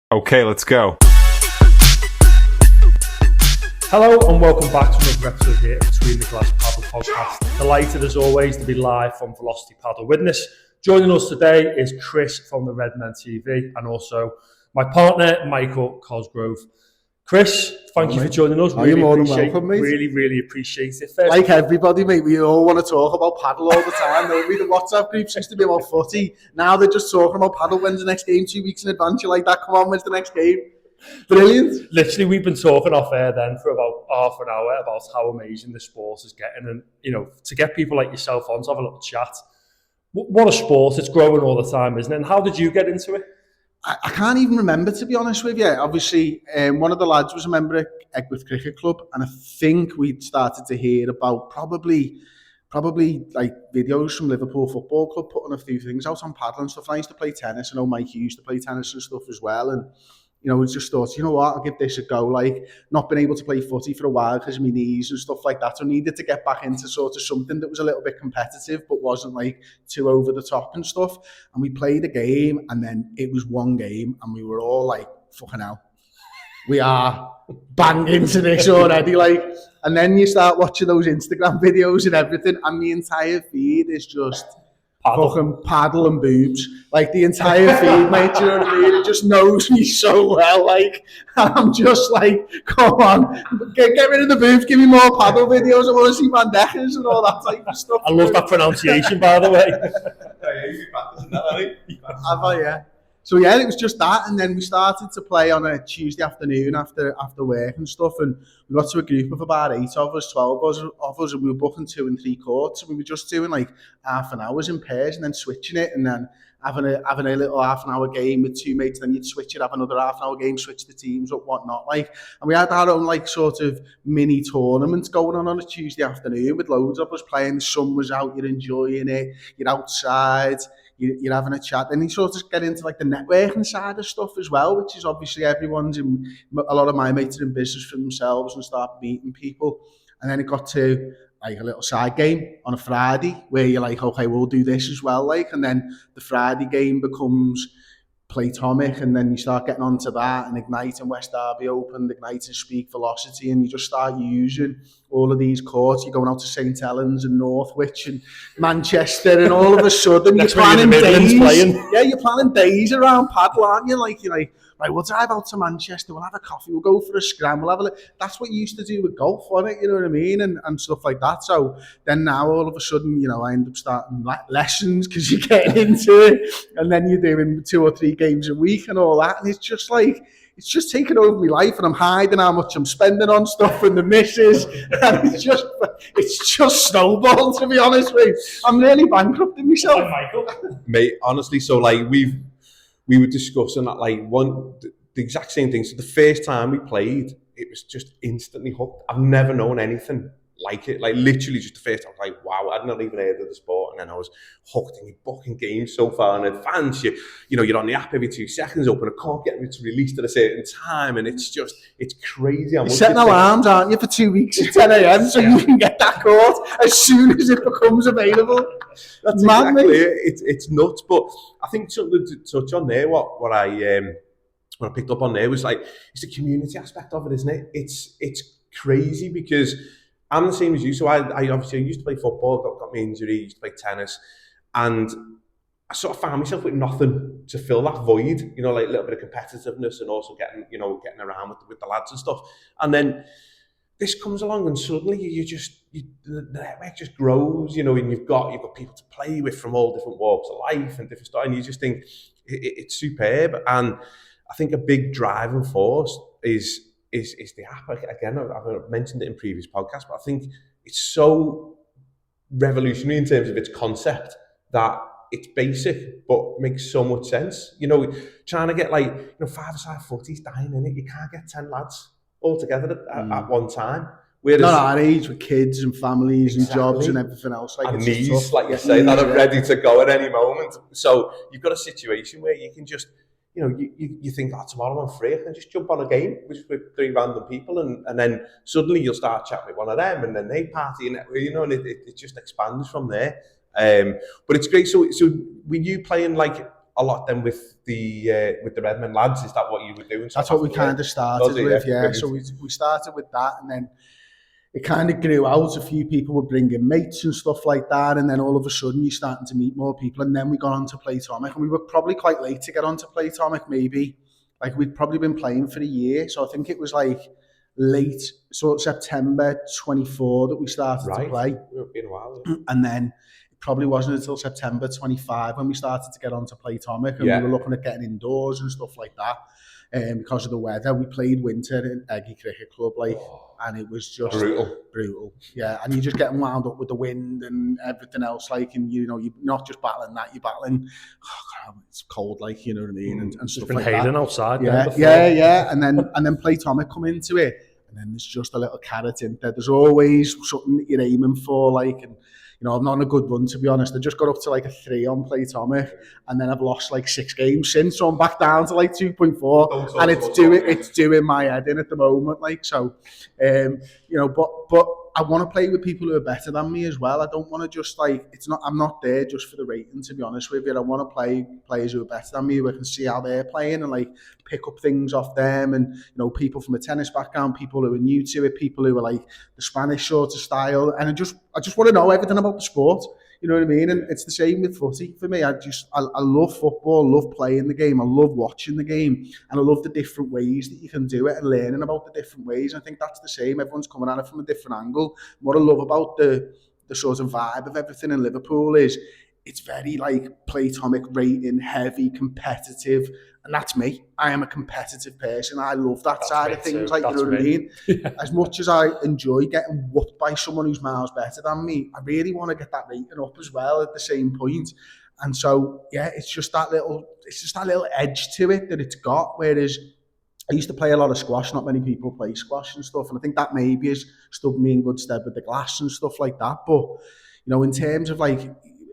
Okay, let's go. Hello and welcome back to another episode here of Between the Glass Padel Podcast. Delighted as always to be live from Velocity Padel Witness. Joining us today is Chris from the Redmen TV and also my partner Michael Cosgrove. Chris, thank you for joining us. You're more than welcome, mate. Really appreciate it. Like everybody, mate, we all want to talk about paddle all the time, don't we? The WhatsApp groups used to be about footy. Now they're just talking about paddle. When's the next game? 2 weeks in advance. You're like that. Come on, when's the next game? Brilliant. Literally, we've been talking off air then for about half an hour about how amazing the sport is getting, and you know, to get people like yourself on to have a little chat. What a sport! It's growing all the time, isn't it? And how did you get into it? I can't even remember, to be honest with you. Obviously, one of the lads was a member of Egworth Cricket Club, and I think we'd started to hear about probably like videos from Liverpool Football Club putting a few things out on paddle and stuff. And I used to play tennis. I know Mike used to play tennis and stuff as well, and you know, we just thought, you know what, I'll give this a go. Like, not been able to play footy for a while because of my knees and stuff like that. So I needed to get back into sort of something that was a little bit competitive, but wasn't like too over the top and stuff. And we played a game, and then it was one game, and we were all like, fucking hell, we are banged into this already. Like, and then you start watching those Instagram videos and everything, and the entire feed is just fucking paddle and boobs. Like the entire feed, mate, do you know what I mean? It just knows me so well. Like, I'm just like, come on, get rid of the boobs, give me more paddle videos. I want to see bandejas and all that type of stuff. I love that pronunciation, by the way. Have I, yeah. So yeah, it was just that, and then we started to play on a Tuesday afternoon after work and stuff, and we got to a group of about 8 of us, 12 of us, and we were booking 2 and 3 courts, and we were just doing like half an hours in pairs and then switching it, and then having a little half an hour game with 2 mates, then you'd switch it, have another half an hour game, switch the teams up, whatnot, like, and we had our own like sort of mini tournaments going on a Tuesday afternoon with loads of us playing. The sun was out, you're enjoying it, you're outside, you're having a chat, and you sort of get into like the networking side of stuff as well, which is obviously everyone's in, a lot of my mates are in business for themselves and start meeting people. And then it got to like a little side game on a Friday where you're like, okay, we'll do this as well, like, and then the Friday game becomes Playtomic, and then you start getting onto that, and Ignite and West Derby Open, Ignite and Speak Velocity, and you just start using all of these courts. You're going out to St Helens and Northwich and Manchester, and all of a sudden you're planning days. Yeah, you're planning days around paddle, aren't you? Like, you're like, right, we'll drive out to Manchester, we'll have a coffee, we'll go for a scram, we'll have a... That's what you used to do with golf, wasn't it? You know what I mean? And stuff like that. So then now all of a sudden, you know, I end up starting lessons because you're getting into it, and then you're doing 2 or 3 games a week and all that, and it's just like, it's just taken over my life, and I'm hiding how much I'm spending on stuff from the missus, and it's just snowballed, to be honest with you. I'm nearly bankrupting myself. Michael. Mate, honestly, so like we were discussing that, like, the exact same thing. So the first time we played, it was just instantly hooked. I've never known anything like it. Like, literally just the first time, I was like, wow, I'd not even heard of the sport. And then I was hooked, and you're booking games so far in advance. You know, you're on the app every 2 seconds, open a court, get it released at a certain time. And it's crazy. You're setting alarms, aren't you, for 2 weeks at 10 a.m. so you can get that court as soon as it becomes available. That's exactly it. It's nuts. But I think something to touch on there, what I picked up on there was like, it's the community aspect of it, isn't it? It's crazy because I'm the same as you. So I obviously used to play football, got my injury, used to play tennis, and I sort of found myself with nothing to fill that void, you know, like a little bit of competitiveness and also getting around with the lads and stuff. And then this comes along, and suddenly the network just grows, you know, and you've got people to play with from all different walks of life and different stuff, and you just think it's superb. And I think a big driving force is the app. Again, I've mentioned it in previous podcasts, but I think it's so revolutionary in terms of its concept that it's basic but makes so much sense. You know, trying to get like, you know, 5-a-side footy's dying in it. You can't get 10 lads all together at one time. Whereas, not our age, with kids and families and jobs and everything else. Like, and knees, like you say, that are ready to go at any moment. So you've got a situation where you can just, you know, you think, oh, tomorrow I'm free, I can just jump on a game with 3 random people, and then suddenly you'll start chatting with one of them, and then they party, and you know, and it just expands from there. But it's great. So were you playing like a lot then with the Redmen lads? Is that what you were doing? That's what we kind of started with, yeah. Brilliant. So we started with that, and then it kind of grew out. A few people were bringing mates and stuff like that, and then all of a sudden you're starting to meet more people, and then we got on to Platonic, and we were probably quite late to get on to Platonic, maybe. Like, we'd probably been playing for a year, so I think it was like late, so September 24 that we started to play. It's been a while. Yeah. And then it probably wasn't until September 25 when we started to get on to Platonic, and we were looking at getting indoors and stuff like that. Because of the weather, we played winter in Eggy Cricket Club, and it was just brutal. Yeah, and you're just getting wound up with the wind and everything else, and you're not just battling that, you're battling. Oh God, it's cold, what I mean, and stuff like that. Been hailing outside. Yeah, and then Platonic come into it, and then there's just a little carrot in there. There's always something that you're aiming for, and. I'm not on a good run, to be honest. I just got up to a 3 on Platonic, and then I've lost 6 games since, so I'm back down to 2.4, and it's doing my head in at the moment, but I want to play with people who are better than me as well. I don't want to just I'm not there just for the rating, to be honest with you. I want to play players who are better than me, who I can see how they're playing and pick up things off them, and people from a tennis background, people who are new to it, people who are the Spanish sort of style, and I just want to know everything about the sport. You know what I mean? And it's the same with footy for me. I love football, love playing the game, I love watching the game, and I love the different ways that you can do it and learning about the different ways. I think that's the same. Everyone's coming at it from a different angle. What I love about the sort of vibe of everything in Liverpool is it's very Platonic rating, heavy, competitive, and that's me. I am a competitive person. I love that side of things, you know what I mean? As much as I enjoy getting whooped by someone who's miles better than me, I really want to get that rating up as well at the same point. And so, yeah, it's just that little edge to it that it's got, whereas I used to play a lot of squash. Not many people play squash and stuff, and I think that maybe has stood me in good stead with the glass and stuff like that. But, in terms of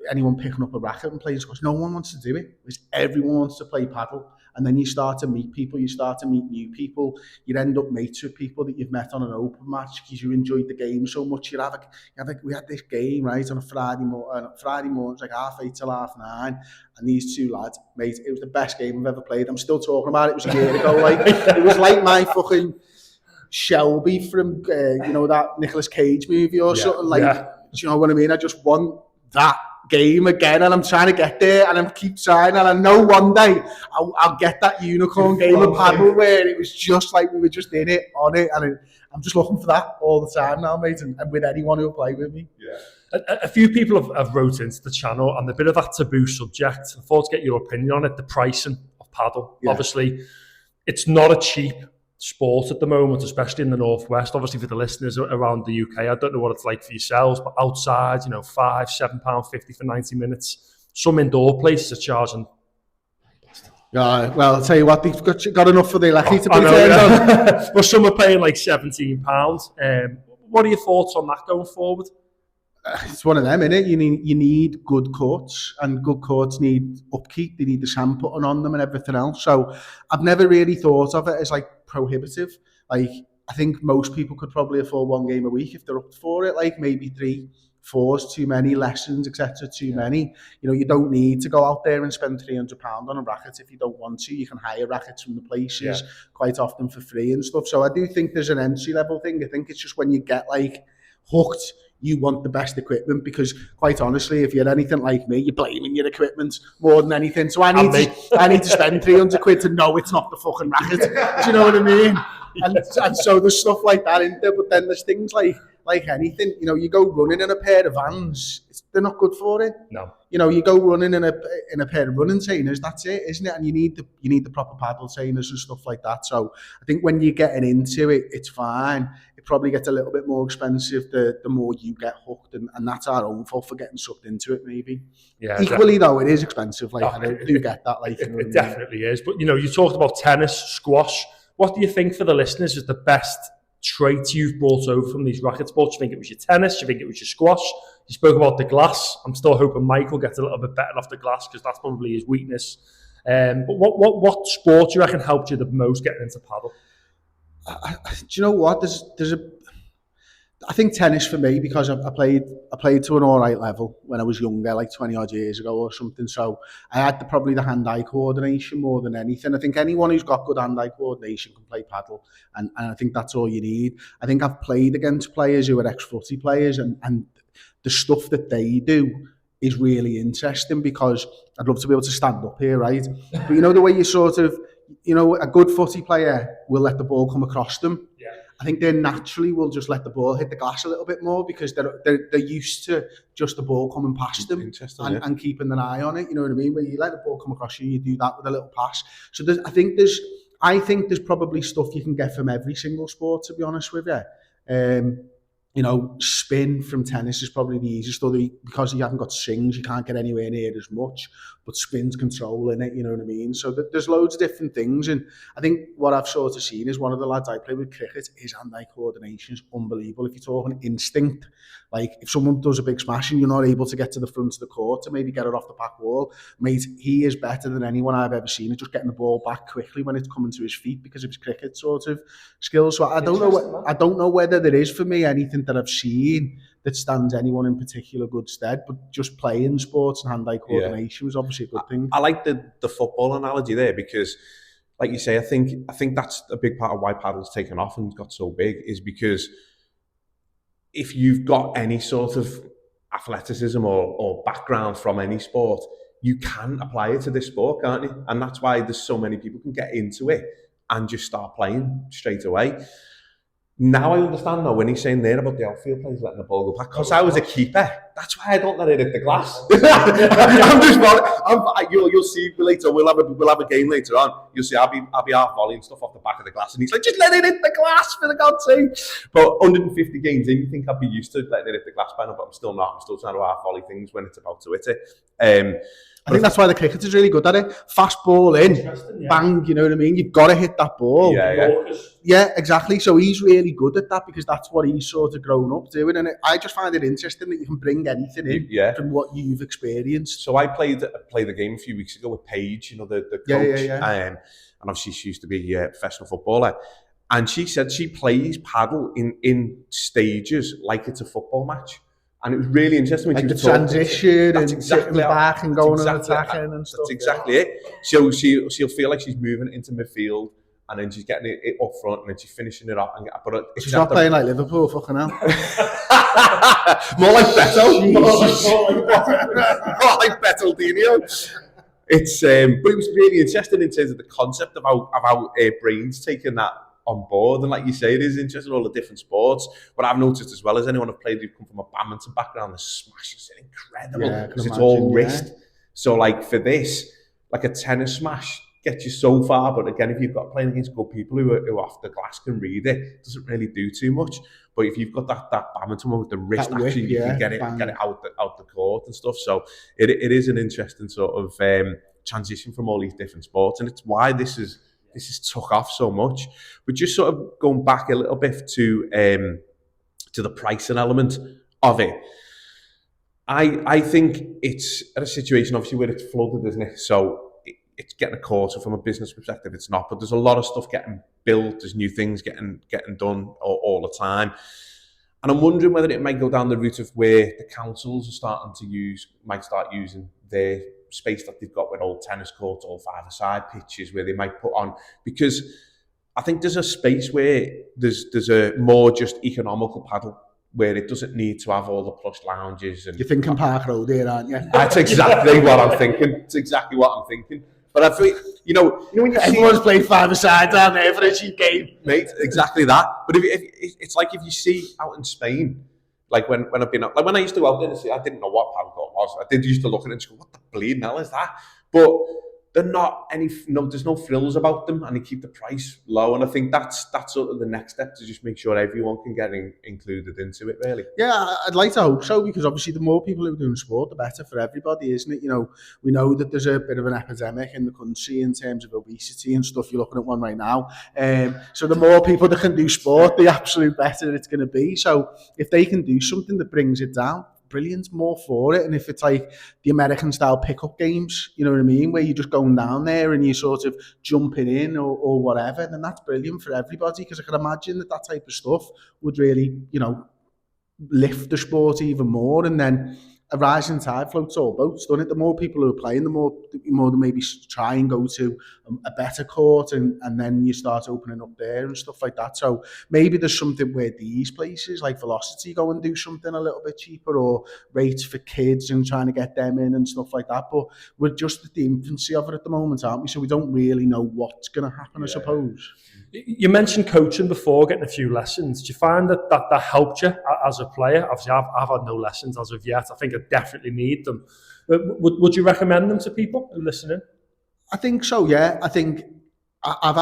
anyone picking up a racket and playing squash, no one wants to do it, because everyone wants to play paddle. And then you start to meet people, you start to meet new people, you end up mates with people that you've met on an open match because you enjoyed the game so much. We had this game, right, on a Friday morning, it's 8:30 till 9:30, and these two lads, mate, it was the best game I've ever played. I'm still talking about it. It was a year ago. It was like my fucking Shelby from, that Nicolas Cage movie or something. Do you know what I mean? I just want that game again, and I'm trying to get there, and I keep trying, and I know one day I'll get that unicorn game of paddle where it was just we were just in it, on it, and I'm just looking for that all the time now, mate, and with anyone who'll play with me. Yeah. A few people have wrote into the channel on a bit of that taboo subject. I thought to get your opinion on it, the pricing of paddle. Yeah. Obviously, it's not a cheap sport at the moment, especially in the Northwest. Obviously, for the listeners around the UK, I don't know what it's like for yourselves, but outside, £5-7.50 for 90 minutes. Some indoor places are charging. Yeah, well, I'll tell you what, they've got enough for the lucky to be turned on. But some are paying £17. What are your thoughts on that going forward? It's one of them, innit? You need good courts, and good courts need upkeep. They need the sand putting on them and everything else. So I've never really thought of it as prohibitive. I think most people could probably afford one game a week if they're up for it. Maybe 3-4 is too many, lessons, etc. too many. You don't need to go out there and spend £300 on a racket if you don't want to. You can hire rackets from the places quite often for free and stuff. So I do think there's an entry level thing. I think it's just when you get hooked, you want the best equipment, because quite honestly, if you're anything like me, you're blaming your equipment more than anything. So I need to spend £300 to know it's not the fucking racket. Do you know what I mean? And so there's stuff like that in there, but then there's things like anything. You go running in a pair of Vans, they're not good for it. No. You go running in a pair of running trainers, that's it, isn't it? And you need the proper paddle trainers and stuff like that. So I think when you're getting into it, it's fine. It probably gets a little bit more expensive the more you get hooked, and that's our own fault for getting sucked into it, maybe. Yeah. Equally though, it is expensive. I do get that. It definitely is. But you talked about tennis, squash. What do you think, for the listeners, is the best trait you've brought over from these racket sports? Do you think it was your tennis? Do you think it was your squash? You spoke about the glass. I'm still hoping Michael gets a little bit better off the glass, because that's probably his weakness. But what sport do you reckon helped you the most getting into paddle? Do you know what? I think tennis for me, because I played to an all right level when I was younger, like 20 odd years ago or something. So I had probably the hand-eye coordination more than anything. I think anyone who's got good hand-eye coordination can play paddle, and I think that's all you need. I think I've played against players who are ex-footy players, and the stuff that they do is really interesting, because I'd love to be able to stand up here, right? But you know the way you sort of, you know, a good footy player will let the ball come across them. Yeah. I think they naturally will just let the ball hit the glass a little bit more, because they're used to just the ball coming past them and keeping an eye on it. You know what I mean? When you let the ball come across you do that with a little pass. So I think there's probably stuff you can get from every single sport, to be honest with you. You know, spin from tennis is probably the easiest, although because you haven't got swings, you can't get anywhere near as much, but spin's controlling it, you know what I mean? So there's loads of different things, and I think what I've sort of seen is one of the lads I play with cricket, his hand-eye coordination is unbelievable. If you're talking instinct, like if someone does a big smash and you're not able to get to the front of the court to maybe get it off the back wall, mate, he is better than anyone I've ever seen at just getting the ball back quickly when it's coming to his feet because of his cricket sort of skills. So I don't know whether there is for me anything that I've seen that stands anyone in particular good stead, but just playing sports and hand-eye coordination was obviously a good thing. I like the football analogy there, because like you say, I think that's a big part of why paddle's taken off and got so big, is because if you've got any sort of athleticism or background from any sport, you can apply it to this sport, can't you? And that's why there's so many people can get into it and just start playing straight away. Now I understand though when he's saying there about the outfield players letting the ball go back, because I was a keeper. That's why I don't let it hit the glass. You'll see later. We'll have a game later on. You'll see I'll be half volleying stuff off the back of the glass, and he's like, just let it hit the glass for the God's sake. But 150 games in, you think I'd be used to letting it hit the glass by now, but I'm still not. I'm still trying to half volley things when it's about to hit it. I think that's why the cricket is really good at it. Fast ball in, bang, you know what I mean? You've got to hit that ball. Yeah, exactly. So he's really good at that, because that's what he's sort of grown up doing. And I just find it interesting that you can bring anything in from what you've experienced. So I played the game a few weeks ago with Paige, you know, the coach. And obviously she used to be a professional footballer. And she said she plays paddle in stages like it's a football match. And it was really interesting when like she was the transition and exactly sitting back and going and attacking and stuff. That's exactly it. So she'll feel like she's moving into midfield, and then she's getting it up front, and then she's finishing it up. She's not playing like Liverpool, fucking hell. More like Beto. More like Bettaldino. It's but it was really interesting in terms of the concept of how brains taking that on board, and like you say, it is interesting, all the different sports. But I've noticed as well as anyone I've played who've come from a badminton background, the smashes are incredible because it's all wrist. So like for this, like a tennis smash gets you so far, but again, if you've got playing against good people who off the glass can read it doesn't really do too much. But if you've got that badminton one with the wrist, actually you can get it out the court and stuff. So it is an interesting sort of transition from all these different sports, and it's why this is took off so much. But just sort of going back a little bit to the pricing element of it, I think it's at a situation obviously where it's flooded, isn't it? So it's getting a quarter from a business perspective. It's not, but there's a lot of stuff getting built. There's new things getting done all the time. And I'm wondering whether it might go down the route of where the councils are might start using their space that they've got with old tennis courts, old five-a-side pitches, where they might put on, because I think there's a space where there's a more just economical paddle, where it doesn't need to have all the plush lounges. And you're thinking Park Road here, aren't you? That's exactly what I'm thinking. It's exactly what I'm thinking. But I feel, you know when you everyone's playing five-a-side down there for a cheap game, mate. Exactly that. But if it's like if you see out in Spain, like when I've been out, like when I used to go out there and see, I didn't know what paddle court was. I did used to look at it and just go, what the bleeding hell is that? But they're not there's no frills about them, and they keep the price low. And I think that's sort of the next step, to just make sure everyone can get included into it, really. Yeah, I'd like to hope so, because obviously the more people who are doing sport, the better for everybody, isn't it? You know, we know that there's a bit of an epidemic in the country in terms of obesity and stuff. You're looking at one right now. So the more people that can do sport, the absolute better it's going to be. So if they can do something that brings it down, brilliant, more for it. And if it's like the American style pickup games, you know what I mean, where you're just going down there and you're sort of jumping in or whatever, then that's brilliant for everybody, because I can imagine that type of stuff would really, you know, lift the sport even more, and then a rising tide floats all boats, doesn't it? The more people who are playing, the more they maybe try and go to a better court, and then you start opening up there and stuff like that. So maybe there's something where these places like Velocity go and do something a little bit cheaper, or rates for kids and trying to get them in and stuff like that. But we're just at the infancy of it at the moment, aren't we? So we don't really know what's going to happen, I suppose. You mentioned coaching before, getting a few lessons. Do you find that helped you as a player? Obviously, I've had no lessons as of yet. I think I definitely need them. Would you recommend them to people who are listening? I think so, yeah. I think I've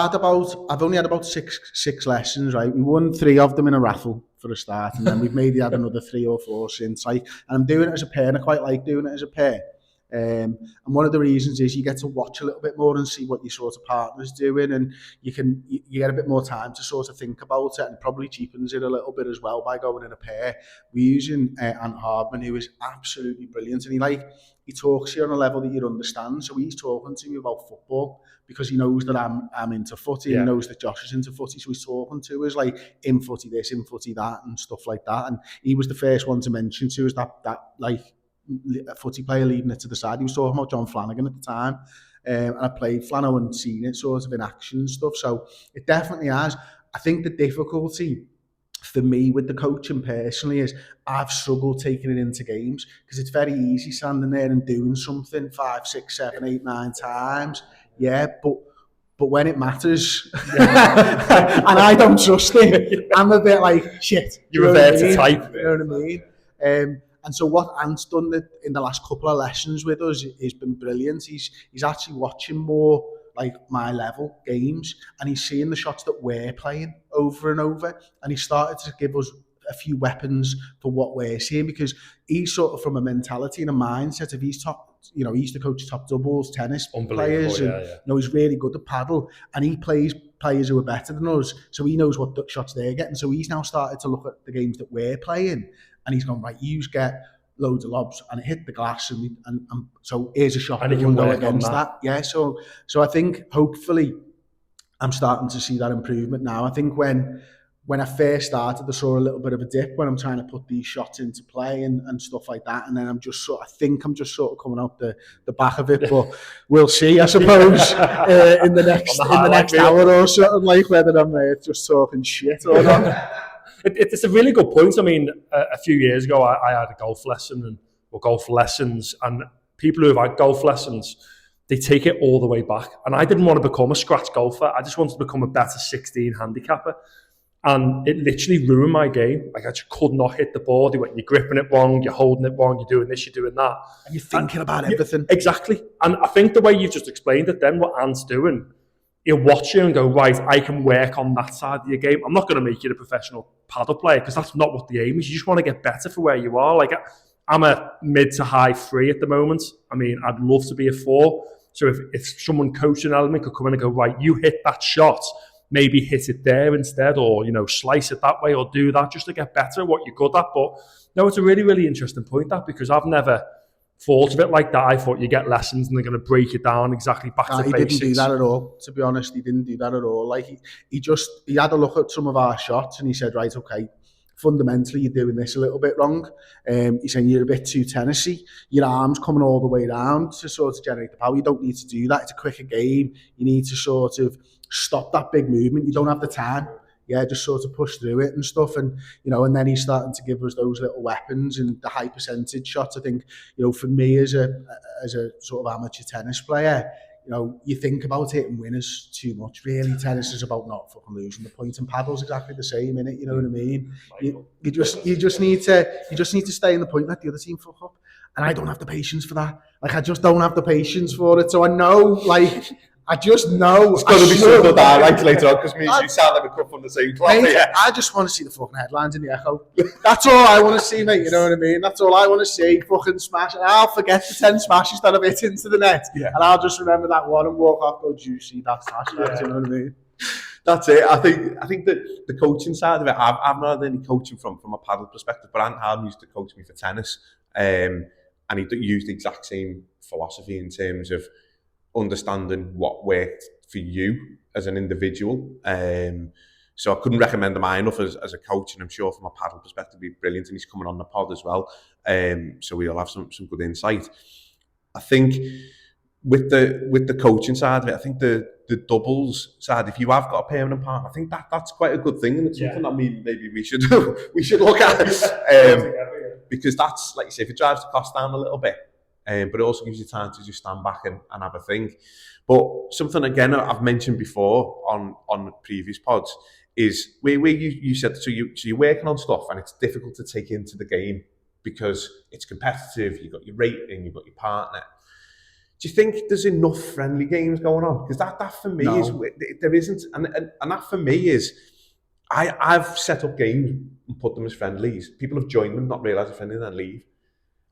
only had about six lessons, right? We won 3 of them in a raffle for a start, and then we've maybe had another 3 or 4 since. And I'm doing it as a pair, and I quite like doing it as a pair. And one of the reasons is you get to watch a little bit more and see what your sort of partner's doing, and you get a bit more time to sort of think about it, and probably cheapens it a little bit as well by going in a pair. We're using Ant Hardman, who is absolutely brilliant, and he talks to you on a level that you understand. So he's talking to me about football because he knows that I'm into footy, and he knows that Josh is into footy, so he's talking to us like in footy this, in footy that, and stuff like that. And he was the first one to mention to us that like a footy player leaving it to the side. He was talking about John Flanagan at the time, and I played Flano and seen it sort of in action and stuff. So it definitely has. I think the difficulty for me with the coaching personally is I've struggled taking it into games, because it's very easy standing there and doing something 5, 6, 7, 8, 9 times. Yeah, but when it matters, and I don't trust it, I'm a bit like, shit. You're there to type. You know what I mean? And so what Ant's done in the last couple of lessons with us has been brilliant. He's actually watching more like my level games, and he's seeing the shots that we're playing over and over, and he started to give us a few weapons for what we're seeing, because he's sort of from a mentality and a mindset of he's he used to coach top doubles, tennis players, and he's really good at paddle, and he plays players who are better than us, so he knows what shots they're getting. So he's now started to look at the games that we're playing, and he's gone, right, you get loads of lobs and it hit the glass, and so here's a shot and he can go against that. Yeah, so I think hopefully I'm starting to see that improvement now. I think when I first started, I saw a little bit of a dip when I'm trying to put these shots into play and stuff like that, and then I think I'm just sort of coming out the back of it, but we'll see, I suppose, in the next hour or so, like whether I'm just talking shit or not. It's a really good point. I mean, a few years ago, I had a golf lesson or golf lessons, and people who have had golf lessons, they take it all the way back. And I didn't want to become a scratch golfer. I just wanted to become a better 16 handicapper. And it literally ruined my game. Like, I just could not hit the ball. You're gripping it wrong, you're holding it wrong, you're doing this, you're doing that. And you're thinking about everything. Exactly. And I think the way you've just explained it then, what Ant's doing, he'll watch you and go, right, I can work on that side of your game. I'm not going to make you a professional paddle player, because that's not what the aim is. You just want to get better for where you are. Like, I'm a mid to high 3 at the moment. I mean, I'd love to be a 4. So if someone coaching element could come in and go, right, you hit that shot, maybe hit it there instead, or, slice it that way, or do that just to get better at what you're good at. But no, it's a really, really interesting point, that, because I've never thought of it like that. I thought you get lessons and they're going to break it down exactly back to basics. He didn't do that at all, to be honest. He didn't do that at all. Like, he had a look at some of our shots and he said, right, okay, fundamentally you're doing this a little bit wrong. He's saying you're a bit too tennisy. Your arm's coming all the way around to sort of generate the power. You don't need to do that. It's a quicker game. You need to sort of stop that big movement. You don't have the time. Yeah, just sort of push through it and stuff. And, and then he's starting to give us those little weapons and the high percentage shots. I think, for me as a sort of amateur tennis player, you think about hitting winners too much. Really, tennis is about not fucking losing the point, and paddle's exactly the same, innit? You know what I mean? You just need to stay in the point, let the other team fuck up. And I don't have the patience for that. Like, I just don't have the patience for it. So I know, I just know. It's going to be so good that I like later on, because me and you sound like we come from the same cloth. Yeah. I just want to see the fucking headlines in the Echo. That's all I want to see, mate. You know what I mean? That's all I want to see. Fucking smash. And I'll forget the 10 smashes that I've hit into the net. Yeah. And I'll just remember that one and walk off, go, juicy, that smash. Yeah. You know what I mean? That's it. I think that the coaching side of it, I've not had any coaching from a paddle perspective, but Ant Hardman used to coach me for tennis. And he used the exact same philosophy in terms of understanding what worked for you as an individual. So I couldn't recommend him high enough as a coach, and I'm sure from a paddle perspective, he'd be brilliant, and he's coming on the pod as well. So we'll have some good insight. I think with the coaching side of it, I think the doubles side, if you have got a permanent partner, I think that's quite a good thing, and it's something that maybe we should look at. Because that's, like you say, if it drives the cost down a little bit, but it also gives you time to just stand back and have a think. But something, again, I've mentioned before on previous pods is where you said, so you're working on stuff and it's difficult to take into the game because it's competitive, you've got your rating, you've got your partner. Do you think there's enough friendly games going on? Because that for me is, there isn't, and that for me is, I've set up games and put them as friendlies. People have joined them, not realise they're friendly, and then leave.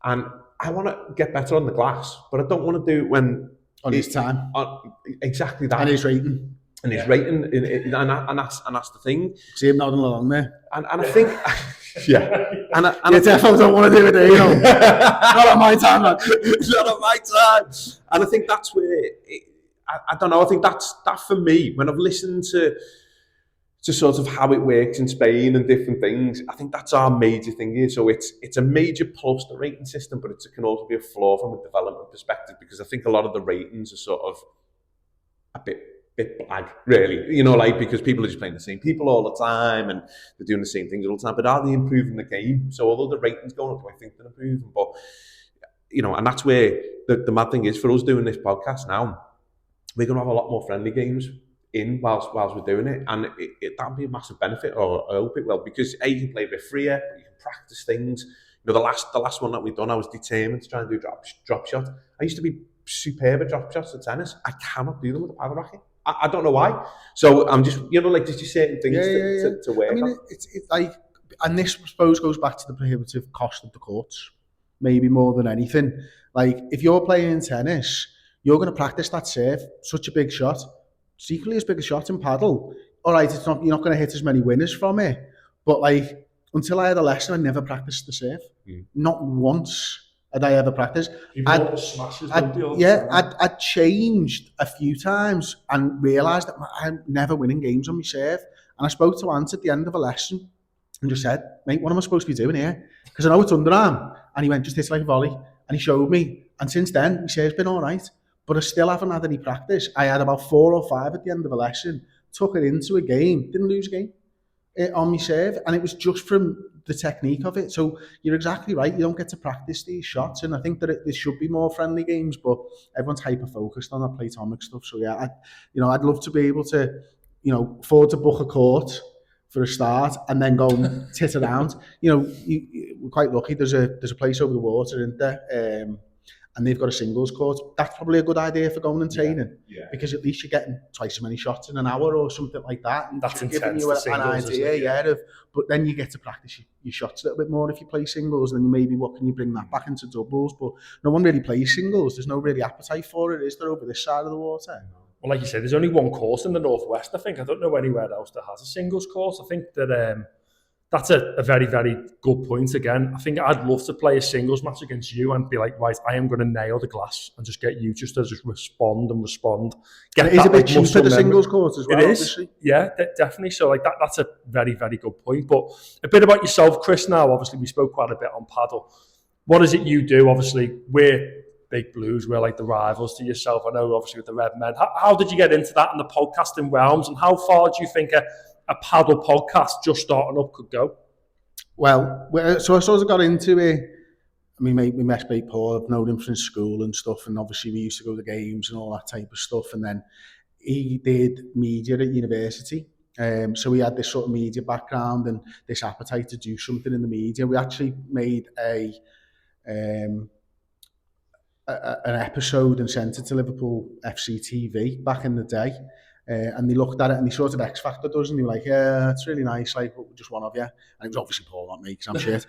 And I want to get better on the glass, but I don't want to do it when... On his time. Exactly that. And his rating. And his rating, and that's the thing. See him nodding along there. And I think... yeah. And you definitely don't want to do it there, you know. Not on my time, man. Not on my time. And I think that's where... I don't know, I think that for me, when I've listened to sort of how it works in Spain and different things, I think that's our major thing here. So it's a major plus, the rating system, but it can also be a flaw from a development perspective, because I think a lot of the ratings are sort of a bit blag, really. You know, like, because people are just playing the same people all the time and they're doing the same things all the time, but are they improving the game? So although the rating's going up, I think they're improving. But, you know, and that's where the mad thing is for us doing this podcast now, we're going to have a lot more friendly games in whilst we're doing it, and that'll be a massive benefit, or I hope it will, because you can play a bit freer, you can practice things. You know, the last one that we've done, I was determined to try and do drop shot. I used to be superb at drop shots at tennis. I cannot do them with a paddle racket. I don't know why. So I'm just, you know, like, there's just certain things to work on. I mean, it's like, and this, I suppose, goes back to the prohibitive cost of the courts, maybe more than anything. Like, if you're playing tennis, you're going to practice that serve, such a big shot. It's equally as big a shot in paddle. All right, you're not going to hit as many winners from it, but like, until I had a lesson, I never practiced the serve. Not once had I ever practiced. I'd changed a few times and realised that I'm never winning games on my serve. And I spoke to Ant at the end of a lesson and just said, mate, what am I supposed to be doing here? Because I know it's underarm. And he went, just hit like a volley. And he showed me. And since then, my serve's been all right. But I still haven't had any practice. I had about 4 or 5 at the end of a lesson, took it into a game, didn't lose a game on my serve, and it was just from the technique of it. So you're exactly right, you don't get to practice these shots, and I think that there should be more friendly games, but everyone's hyper-focused on that Platonic stuff. So yeah, I'd love to be able to, you know, afford to book a court for a start and then go and tit around. You know, we're quite lucky, there's a place over the water, isn't there? And they've got a singles court. That's probably a good idea for going and training, because at least you're getting twice as many shots in an hour or something like that. And that's giving intense, you an idea, but then you get to practice your shots a little bit more if you play singles, and then maybe what can you bring that back into doubles? But no one really plays singles. There's no really appetite for it, is there, over this side of the water? Well, like you said, there's only one course in the Northwest, I think. I don't know anywhere else that has a singles course. I think that that's a very, very good point again. I think I'd love to play a singles match against you and be like, right, I am going to nail the glass and just get you just to just respond. Get it is a bit cheaper, the singles course as well, it is, obviously. Yeah, definitely. So like that's a very, very good point. But a bit about yourself, Chris, now. Obviously, we spoke quite a bit on paddle. What is it you do? Obviously, we're Big Blues. We're like the rivals to yourself. I know, obviously, with the Redmen. How did you get into that in the podcasting realms? And how far do you think a paddle podcast just starting up could go? Well, so I sort of got into it. I mean, my best mate Paul, I've known him since school and stuff, and obviously we used to go to games and all that type of stuff. And then he did media at university, so he had this sort of media background and this appetite to do something in the media. We actually made an episode and sent it to Liverpool FC TV back in the day. And they looked at it and they sort of X Factor does, and they were like, yeah, it's really nice, like, just one of you. And it was obviously Paul, not me, because I'm shit.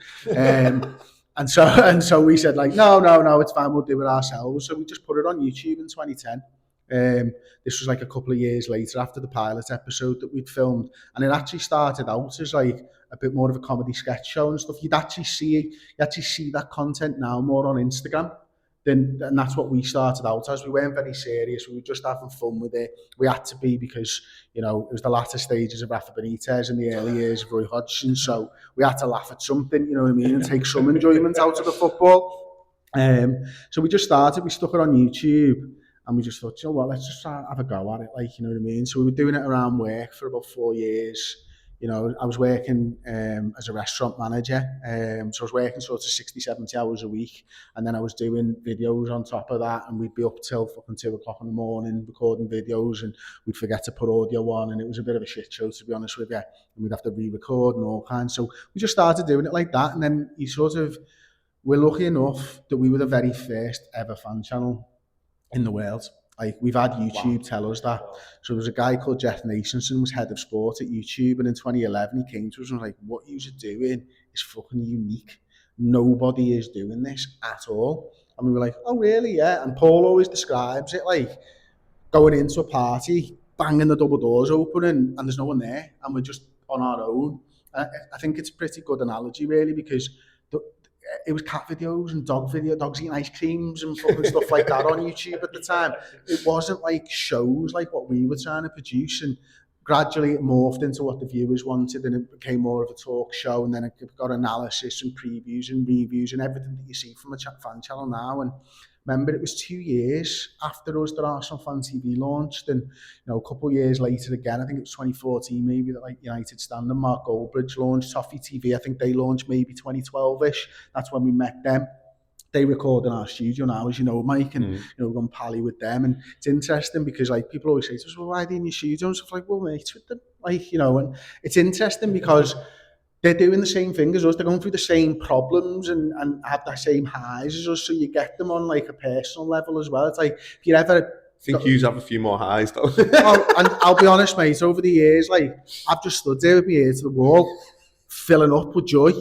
And so we said, like, no, it's fine, we'll do it ourselves. So we just put it on YouTube in 2010. This was like a couple of years later after the pilot episode that we'd filmed. And it actually started out as like a bit more of a comedy sketch show and stuff. You actually see that content now more on Instagram. and that's what we started out as. We weren't very serious. We were just having fun with it. We had to be because, you know, it was the latter stages of Rafa Benitez and the early years of Roy Hodgson. So we had to laugh at something, you know what I mean, and take some enjoyment out of the football. So we just started. We stuck it on YouTube. And we just thought, you know what, let's just have a go at it, like, you know what I mean? So we were doing it around work for about 4 years. You know, I was working as a restaurant manager. So I was working sort of 60, 70 hours a week. And then I was doing videos on top of that. And we'd be up till fucking 2 o'clock in the morning recording videos. And we'd forget to put audio on. And it was a bit of a shit show, to be honest with you. And we'd have to re-record and all kinds. So we just started doing it like that. And then we're lucky enough that we were the very first ever fan channel in the world. Like, we've had YouTube tell us that. So there's a guy called Jeff Nasonson, was head of sport at YouTube, and in 2011 he came to us and was like, what you're doing is fucking unique. Nobody is doing this at all. And we were like, oh really? Yeah. And Paul always describes it like going into a party, banging the double doors open, and there's no one there, and we're just on our own. I think it's a pretty good analogy, really, because it was cat videos and dogs eating ice creams and fucking stuff like that on YouTube at the time. It wasn't like shows like what we were trying to produce, and gradually it morphed into what the viewers wanted, and it became more of a talk show, and then it got analysis and previews and reviews and everything that you see from a fan channel now. And remember, it was 2 years after us that Arsenal Fan TV launched, and, you know, a couple of years later again, I think it was 2014 maybe, that like United Stand and Mark Goldbridge launched Toffee TV. I think they launched maybe 2012ish. That's when we met them. They record in our studio now, as you know, Mike, and you know, we're going pally with them. And it's interesting because, like, people always say to us, well, why are they in your studio? And stuff like, well, mates with them, like, you know. And it's interesting because they're doing the same thing as us. They're going through the same problems and have the same highs as us. So you get them on like a personal level as well. It's like, if you ever... I think you have a few more highs though. And I'll be honest, mate, over the years, like, I've just stood there with my ear to the wall, filling up with joy.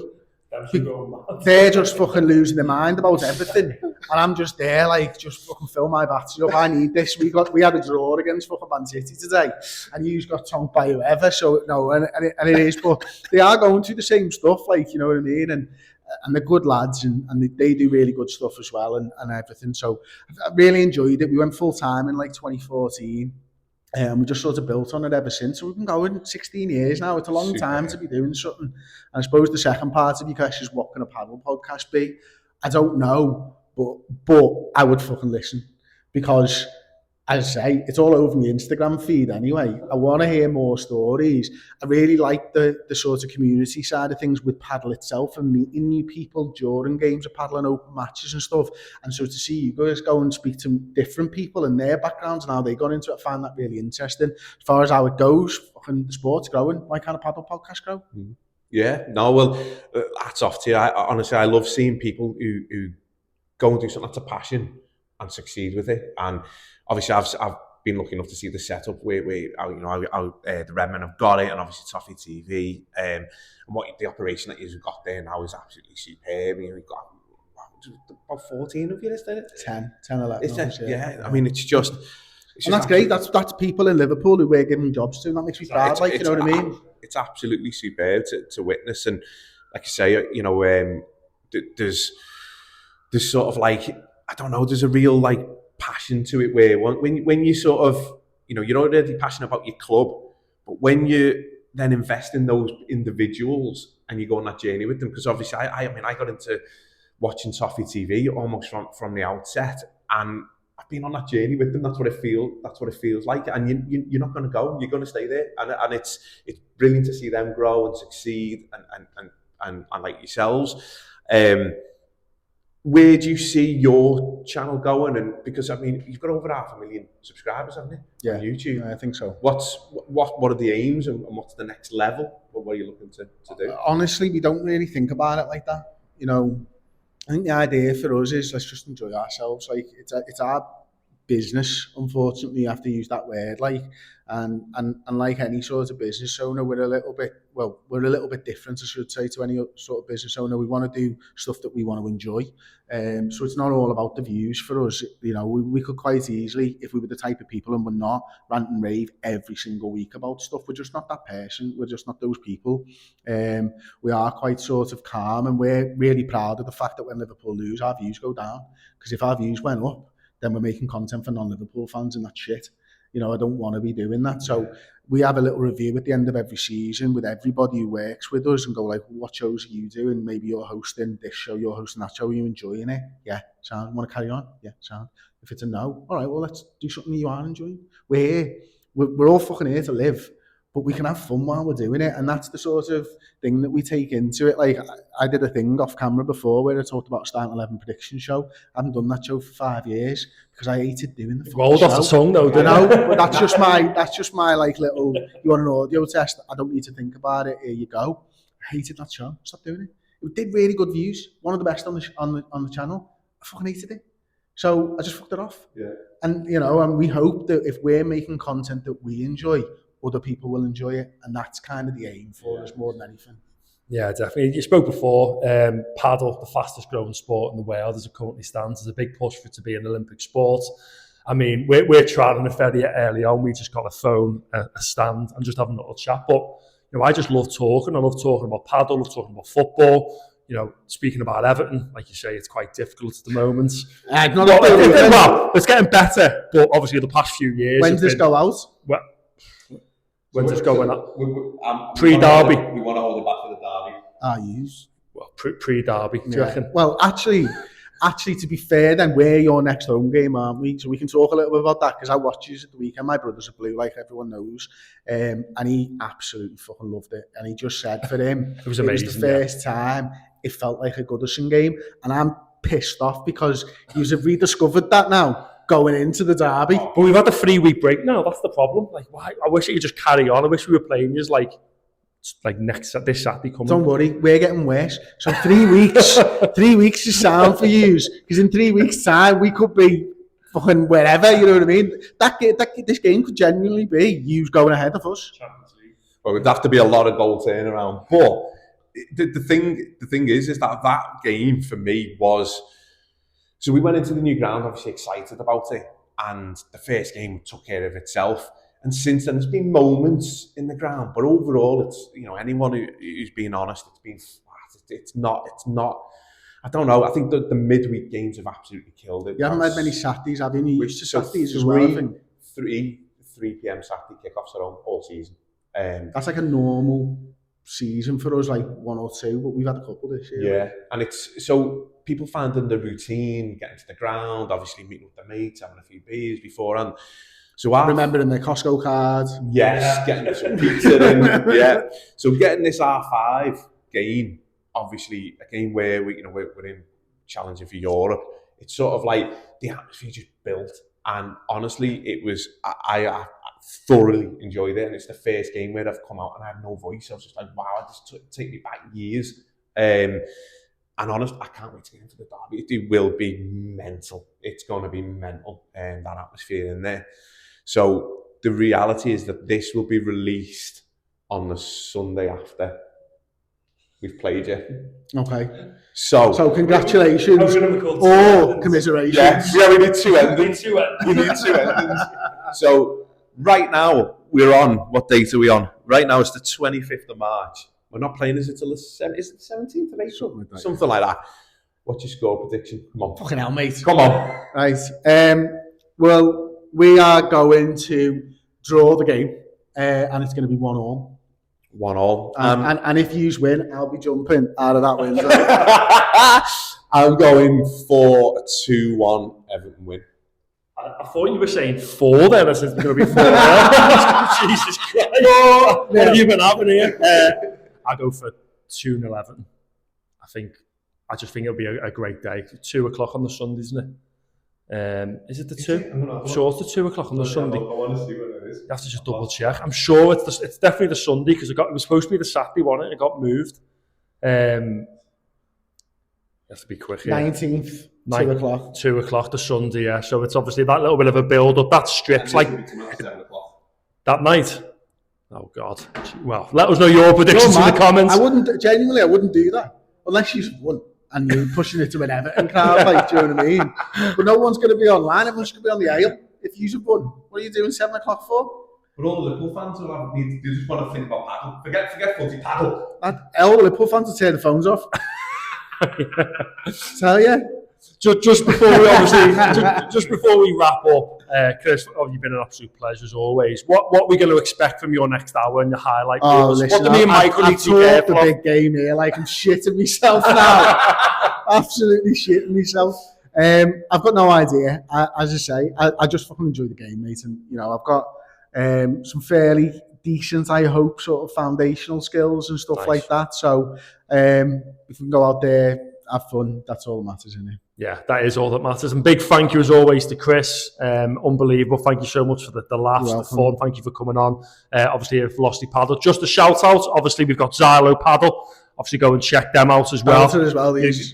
They're just fucking losing their mind about everything, and I'm just there like, just fucking fill my battery up. I need this. We had a draw against fucking Man City today, and you got tonked by whoever. So no, and it is, but they are going through the same stuff, like, you know what I mean, and they're good lads, and they do really good stuff as well, and everything. So I really enjoyed it. We went full time in like 2014. And we just sort of built on it ever since. So we've been going 16 years now. It's a long time to be doing something. And I suppose the second part of your question is, what can a Padel podcast be? I don't know, but I would fucking listen, because, as I say, it's all over my Instagram feed anyway. I want to hear more stories. I really like the sort of community side of things with Padel itself, and meeting new people during games of Padel and open matches and stuff. And so to see you guys go and speak to different people and their backgrounds and how they got into it, I find that really interesting. As far as how it goes, fucking the sport's growing. Why can't a Padel podcast grow? Yeah, no, well, hats off to you. Honestly, I love seeing people who go and do something that's a passion and succeed with it. And obviously, I've been lucky enough to see the setup where how the Redmen have got it, and obviously Toffee TV, and what the operation that you've got there now is absolutely superb. You know, we've got about 14 of you, isn't it? 10, 11. Yeah, I mean, it's just... And that's great. That's people in Liverpool who we're giving jobs to, and that makes me proud, like, you know what I mean? It's absolutely superb to witness. And like I say, you know, there's sort of like, I don't know, there's a real like passion to it where when you sort of, you know, you're already passionate about your club, but when you then invest in those individuals and you go on that journey with them, because obviously I mean, I got into watching Toffee TV almost from the outset, and I've been on that journey with them. That's what it feels like, and you're not going to go. You're going to stay there, and it's brilliant to see them grow and succeed, and like yourselves. Where do you see your channel going? And because I mean, you've got over 500,000 subscribers, haven't you? Yeah, on YouTube. Yeah, I think so. What are the aims, and what's the next level? What are you looking to do? Honestly, we don't really think about it like that. You know, I think the idea for us is, let's just enjoy ourselves. Like, it's our business, unfortunately, you have to use that word, like, and like any sort of business owner, we're a little bit different, I should say, to any sort of business owner. We want to do stuff that we want to enjoy. So it's not all about the views for us. You know, we could quite easily, if we were the type of people and we're not, rant and rave every single week about stuff. We're just not that person. We're just not those people. We are quite sort of calm, and we're really proud of the fact that when Liverpool lose, our views go down. Because if our views went up, then we're making content for non-Liverpool fans, and that's shit. You know, I don't want to be doing that. So we have a little review at the end of every season with everybody who works with us and go like, what shows are you doing? Maybe you're hosting this show, you're hosting that show, are you enjoying it? Yeah, sound. Want to carry on? Yeah, sound. If it's a no, all right, well, let's do something you are enjoying. We're all fucking here to live, but we can have fun while we're doing it. And that's the sort of thing that we take into it. Like, I did a thing off camera before where I talked about starting 11 prediction show. I haven't done that show for 5 years because I hated doing the fucking rolled off the tongue though, didn't I know, but that's just my like little, you want an audio test? I don't need to think about it. Here you go. I hated that show. Stop doing it. It did really good views. One of the best on the channel. I fucking hated it. So I just fucked it off. Yeah. And you know, and we hope that if we're making content that we enjoy, other people will enjoy it, and that's kind of the aim for us more than anything. Yeah, definitely. You spoke before, paddle, the fastest growing sport in the world as it currently stands. There's a big push for it to be an Olympic sport. I mean, we're trialling a ferry early on. We just got a phone, a stand, and just having a little chat. But you know, I just love talking. I love talking about paddle. I love talking about football. You know, speaking about Everton, like you say, it's quite difficult at the moment. Well, it's getting better, but obviously the past few years. When does this go out? Well, when's this going out? Pre-derby. We want to hold it back for the derby. Well, pre-derby, do you reckon? Well, actually, to be fair, then we're your next home game, aren't we? So we can talk a little bit about that, because I watched you at the weekend. My brother's a Blue, like everyone knows, and he absolutely fucking loved it. And he just said for him, it was amazing. It was the first time it felt like a Goodison game, and I'm pissed off because you've rediscovered that now going into the derby. But we've had a 3-week break now. That's the problem. Like, why? I wish it could just carry on. I wish we were playing just like this Saturday coming. Don't worry, we're getting worse. So 3 weeks, 3 weeks is sound for yous, because in 3 weeks' time we could be fucking wherever. You know what I mean? This game could genuinely be yous going ahead of us. Well, it'd have to be a lot of goal turnaround, but the thing is that game for me was, so we went into the new ground obviously excited about it, and the first game took care of itself. And since then, there's been moments in the ground, but overall, it's, you know, anyone who's being honest, it's been flat. It's not. I don't know. I think the midweek games have absolutely killed it. You haven't had many Saturdays, have you? You used to Saturdays as well, I think. 3 p.m. Saturday kickoffs are on all season. That's like a normal season for us, like 1 or 2, but we've had a couple this year. Yeah, and it's so people finding the routine, getting to the ground, obviously meeting with their mates, having a few beers beforehand. So remembering their Costco card. Yes, getting some pizza in. Yeah. So getting this R5 game, obviously a game where we're in challenging for Europe. It's sort of like the atmosphere just built, and honestly, it was I thoroughly enjoyed it, and it's the first game where I've come out and I had no voice. I was just like, wow, this take me back years. And honest, I can't wait to get into the derby. It will be mental. It's going to be mental, that atmosphere in there. So the reality is that this will be released on the Sunday after we've played you. Okay. So congratulations or commiserations. Yeah, we need 2 endings. We need 2 endings. So right now, we're on, what date are we on? Right now it's the 25th of March. We're not playing, is it till the 17th of April? Something like that. What's your score prediction? Come on. Fucking hell, mate. Come on. Right. Well, we are going to draw the game, and it's going to be 1-1. 1-1. And if you win, I'll be jumping out of that window. I'm going for 2-1 Everton win. I thought you were saying 4 then. I said it's going to be 4. Jesus Christ. What have you been having here? I go for 2-0 Everton. I just think it'll be a great day. 2 o'clock on the Sunday, isn't it? Is it the 2? I'm sure it's the 2 o'clock on the Sunday. I want to see what it is. You have to just double check. I'm sure it's definitely the Sunday, because it was supposed to be the Saturday one, and it got moved. You have to be quick here. 19th. 2 o'clock. 2 o'clock the Sunday, yeah. So it's obviously that little bit of a build-up. That strips like that night. Oh God. Well, let us know your predictions in the comments. I wouldn't do that unless you've won and you're pushing it to an Everton crowd, like, do you know what I mean? But no one's going to be online. Everyone's going to be on the aisle. If you've won, what are you doing 7 o'clock for? But all the Liverpool fans will they just want to think about paddle. Forget footy, paddle. All the Liverpool fans will turn the phones off. Tell you. Just before we just before we wrap up, Chris, you've been an absolute pleasure as always. What are we going to expect from your next hour and your highlight? Listen, what do me and Michael need to get the big game here? Like, I'm shitting myself now. Absolutely shitting myself. I've got no idea. As I say, I just fucking enjoy the game, mate. And I've got some fairly decent, I hope, sort of foundational skills and stuff like that. So if we can go out there, have fun, that's all that matters, isn't it? Yeah, that is all that matters. And big thank you as always to Chris. Unbelievable. Thank you so much for the laughs, the fun. Thank you for coming on. Obviously, Velocity Padel. Just a shout out. Obviously, we've got Xylo Paddle. Obviously, go and check them out as well.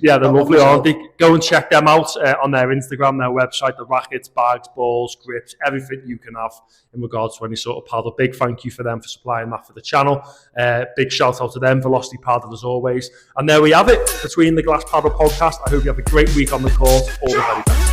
Yeah, they're lovely, aren't they? Go and check them out on their Instagram, their website, the rackets, bags, balls, grips, everything you can have in regards to any sort of paddle. Big thank you for them for supplying that for the channel. Big shout out to them, Velocity Padel as always. And there we have it, Between the Glass Padel Podcast. I hope you have a great week on the court. All the very best.